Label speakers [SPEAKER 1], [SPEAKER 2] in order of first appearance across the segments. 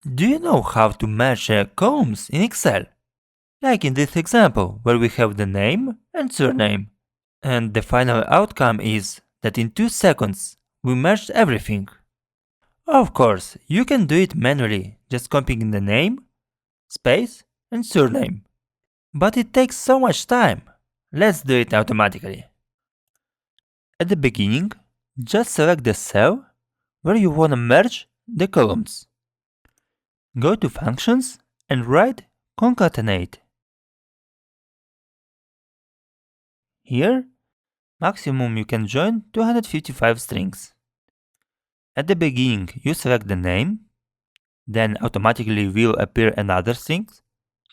[SPEAKER 1] Do you know how to merge columns in Excel? Like in this example, where we have the name and surname. And the final outcome is that in 2 seconds we merged everything. Of course, you can do it manually, just copying the name, space, and surname. But it takes so much time. Let's do it automatically. At the beginning, just select the cell where you want to merge the columns. Go to Functions and write concatenate. Here, maximum you can join 255 strings. At the beginning, you select the name, then automatically will appear another string.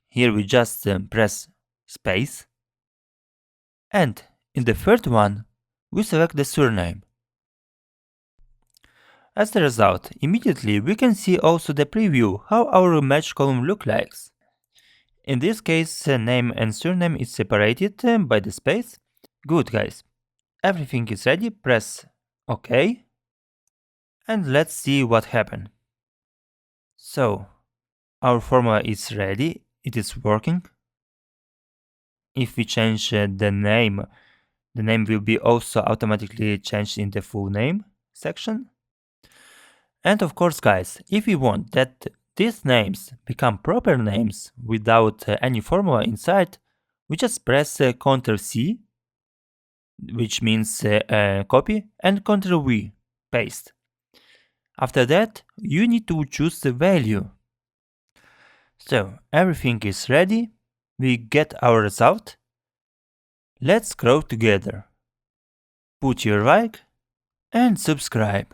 [SPEAKER 1] Here we just press space. And in the third one, we select the surname. As a result, immediately we can see also the preview how our match column looks like. In this case, name and surname is separated by the space. Good guys, everything is ready, press OK. And let's see what happened. So, our formula is ready, it is working. If we change the name will be also automatically changed in the full name section. And of course guys, if we want that these names become proper names without any formula inside, we just press Ctrl+C, which means copy, and Ctrl+V, paste. After that, you need to choose the value. So everything is ready, we get our result. Let's grow together. Put your like and subscribe.